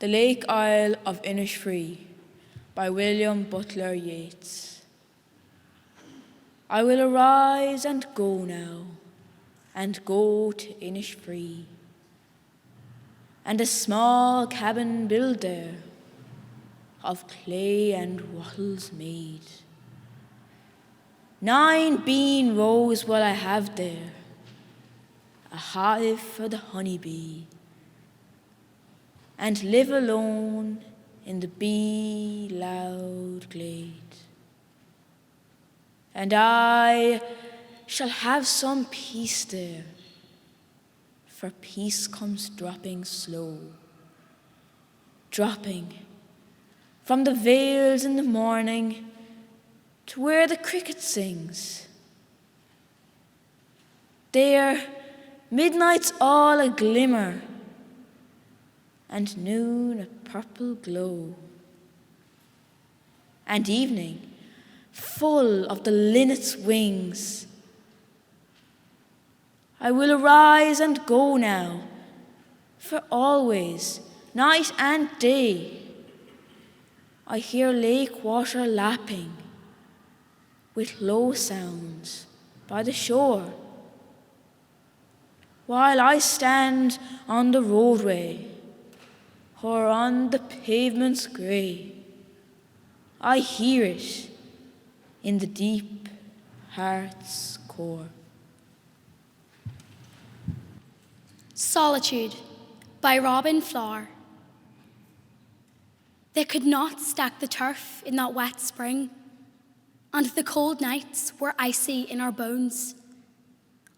The Lake Isle of Innisfree by William Butler Yeats. I will arise and go now, and go to Innisfree, and a small cabin build there, of clay and wattles made. 9 bean rows will I have there, a hive for the honeybee, and live alone in the bee loud glade. And I shall have some peace there, for peace comes dropping slow, dropping from the vales in the morning to where the cricket sings. There, midnight's all a glimmer, and noon a purple glow, and evening full of the linnet's wings. I will arise and go now, for always, night and day, I hear lake water lapping with low sounds by the shore, while I stand on the roadway or on the pavements grey. I hear it in the deep heart's core. Solitude by Robin Flower. They could not stack the turf in that wet spring, and the cold nights were icy in our bones.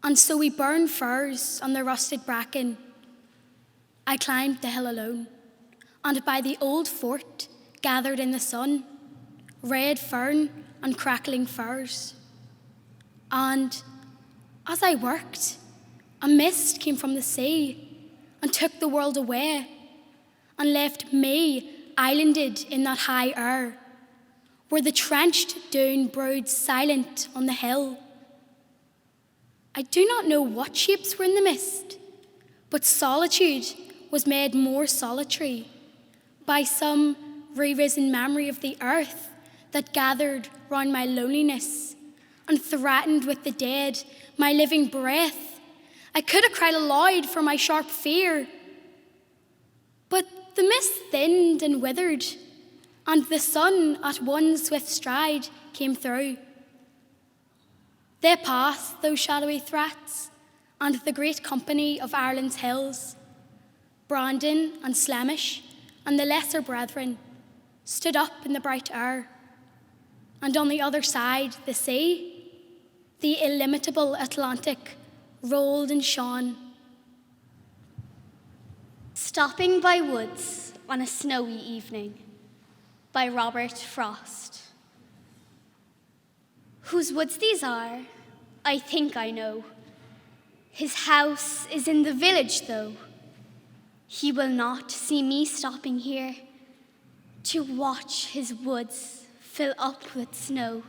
And so we burned furs on the rusted bracken. I climbed the hill alone, and by the old fort gathered in the sun, red fern and crackling furs. And as I worked, a mist came from the sea and took the world away and left me islanded in that high air, where the trenched dune broods silent on the hill. I do not know what shapes were in the mist, but solitude was made more solitary by some re-risen memory of the earth that gathered round my loneliness and threatened with the dead my living breath. I could have cried aloud for my sharp fear, but the mist thinned and withered, and the sun at one swift stride came through. They passed those shadowy threats, and the great company of Ireland's hills, Brandon and Slemish, and the lesser brethren, stood up in the bright air. And on the other side, the sea, the illimitable Atlantic, rolled and shone. Stopping by Woods on a Snowy Evening by Robert Frost. Whose woods these are, I think I know. His house is in the village, though. He will not see me stopping here to watch his woods fill up with snow.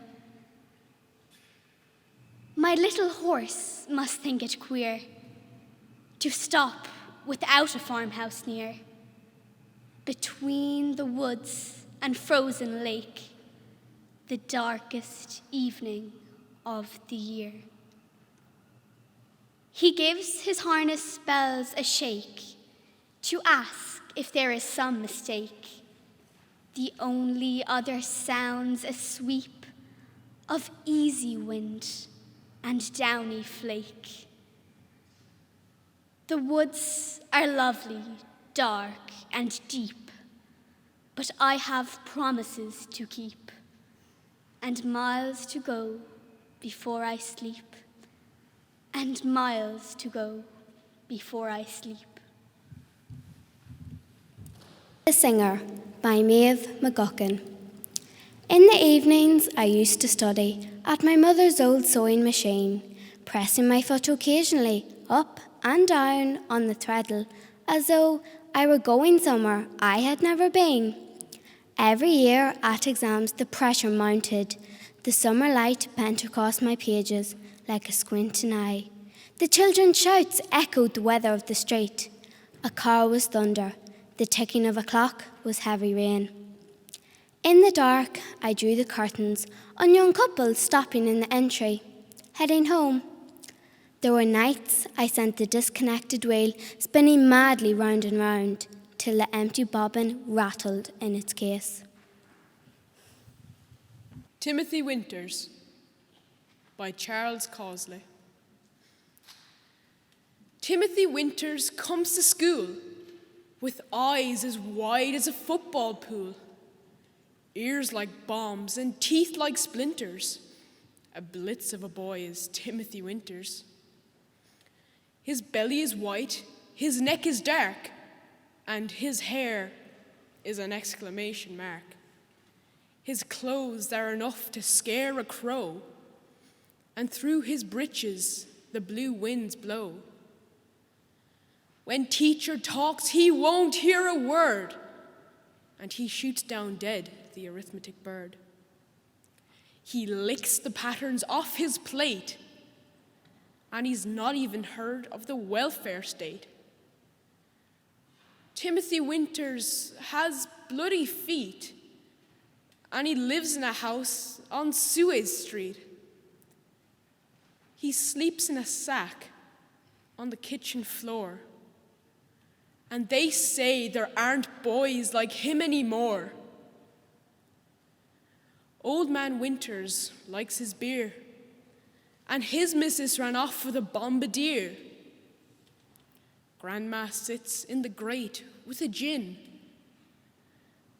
My little horse must think it queer to stop without a farmhouse near, between the woods and frozen lake, the darkest evening of the year. He gives his harness bells a shake to ask if there is some mistake. The only other sounds a sweep of easy wind and downy flake. The woods are lovely, dark and deep, but I have promises to keep and miles to go before I sleep, and miles to go before I sleep. The Singer by Maeve McGuckin. In the evenings I used to study at my mother's old sewing machine, pressing my foot occasionally up and down on the treadle as though I were going somewhere I had never been. Every year at exams the pressure mounted. The summer light bent across my pages like a squinting eye. The children's shouts echoed the weather of the street. A car was thunder. The ticking of a clock was heavy rain. In the dark, I drew the curtains on young couples stopping in the entry, heading home. There were nights I sent the disconnected wheel spinning madly round and round till the empty bobbin rattled in its case. Timothy Winters by Charles Causley. Timothy Winters comes to school with eyes as wide as a football pool, ears like bombs and teeth like splinters. A blitz of a boy is Timothy Winters. His belly is white, his neck is dark, and his hair is an exclamation mark. His clothes are enough to scare a crow, and through his breeches the blue winds blow. When teacher talks, he won't hear a word, and he shoots down dead the arithmetic bird. He licks the patterns off his plate, and he's not even heard of the welfare state. Timothy Winters has bloody feet, and he lives in a house on Suez Street. He sleeps in a sack on the kitchen floor, and they say there aren't boys like him anymore. Old man Winters likes his beer, and his missus ran off with a bombardier. Grandma sits in the grate with a gin,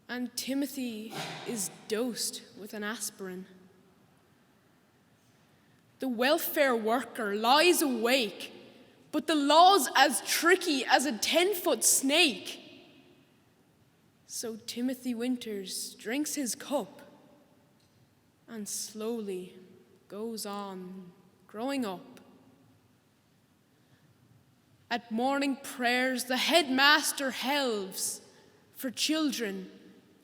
and Timothy is dosed with an aspirin. The welfare worker lies awake, but the law's as tricky as a 10-foot snake. So Timothy Winters drinks his cup and slowly goes on growing up. At morning prayers, the headmaster helves for children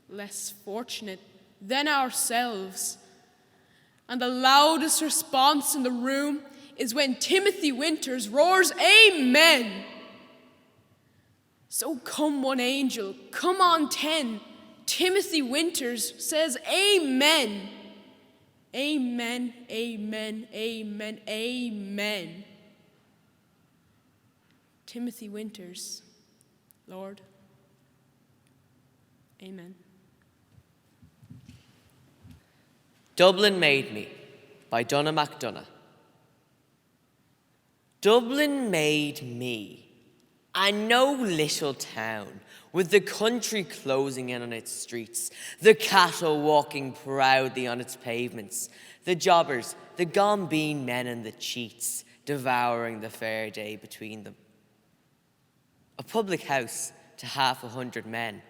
less fortunate than ourselves. And the loudest response in the room is when Timothy Winters roars, "Amen!" So come one angel, come on 10. Timothy Winters says, "Amen." Amen, amen, amen, amen. Timothy Winters, Lord, amen. Dublin Made Me by Donna MacDonagh. Dublin made me, and no little town, with the country closing in on its streets, the cattle walking proudly on its pavements, the jobbers, the gombeen men and the cheats, devouring the fair day between them. A public house to 100 men,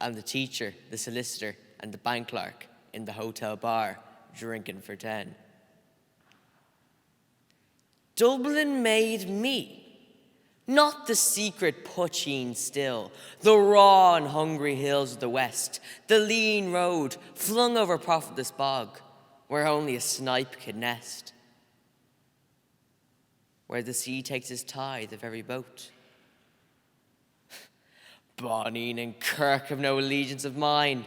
and the teacher, the solicitor, and the bank clerk in the hotel bar, drinking for 10. Dublin made me, not the secret Pucheen still, the raw and hungry hills of the west, the lean road flung over profitless bog, where only a snipe could nest, where the sea takes its tithe of every boat. Bonine and Kirk have no allegiance of mine,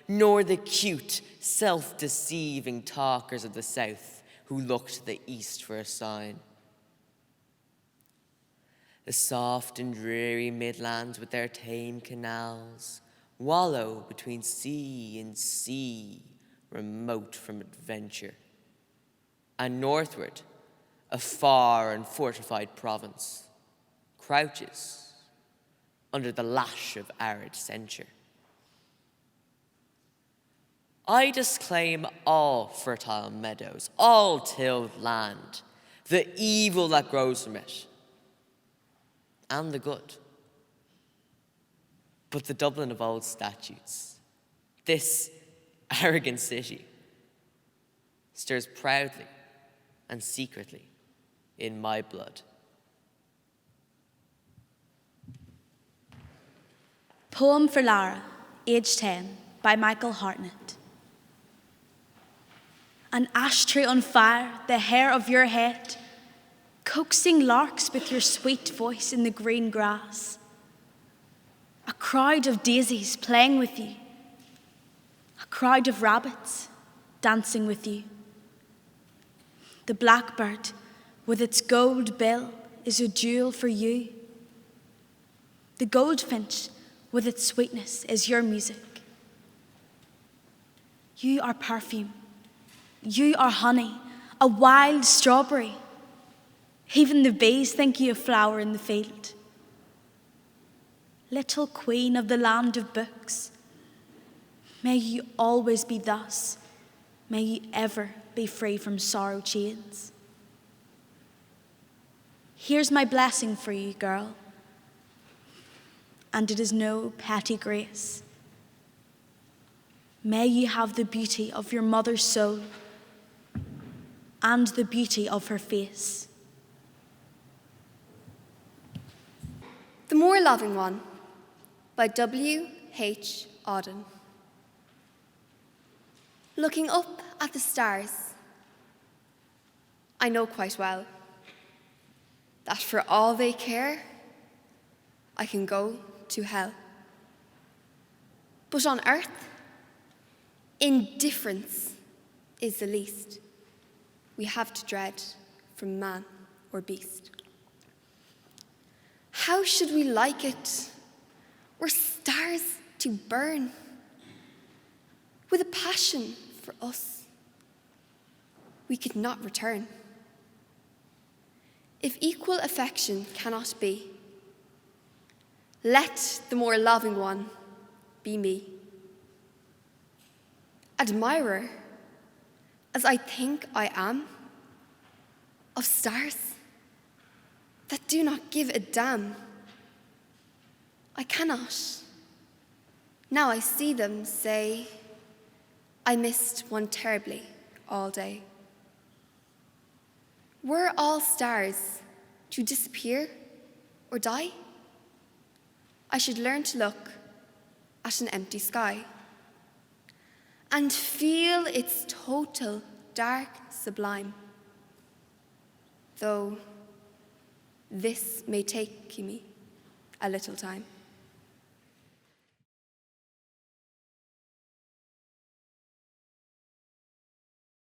nor the cute, self-deceiving talkers of the south who look to the east for a sign. The soft and dreary Midlands with their tame canals wallow between sea and sea, remote from adventure. And northward, a far and fortified province crouches under the lash of arid censure. I disclaim all fertile meadows, all tilled land, the evil that grows from it, and the good. But the Dublin of old statutes, this arrogant city, stirs proudly and secretly in my blood. Poem for Lara, age 10, by Michael Hartnett. An ashtray on fire, the hair of your head, coaxing larks with your sweet voice in the green grass. A crowd of daisies playing with you, a crowd of rabbits dancing with you. The blackbird with its gold bill is a jewel for you. The goldfinch with its sweetness is your music. You are perfume. You are honey, a wild strawberry. Even the bees think you a flower in the field. Little queen of the land of books, may you always be thus. May you ever be free from sorrow chains. Here's my blessing for you, girl, and it is no petty grace. May you have the beauty of your mother's soul and the beauty of her face. The More Loving One by W.H. Auden. Looking up at the stars, I know quite well that for all they care, I can go to hell. But on earth, indifference is the least we have to dread from man or beast. How should we like it were stars to burn with a passion for us we could not return? If equal affection cannot be, let the more loving one be me. Admirer, as I think I am, of stars that do not give a damn. I cannot, now I see them, say, I missed one terribly all day. Were all stars to disappear or die, I should learn to look at an empty sky and feel its total dark sublime, though this may take me a little time.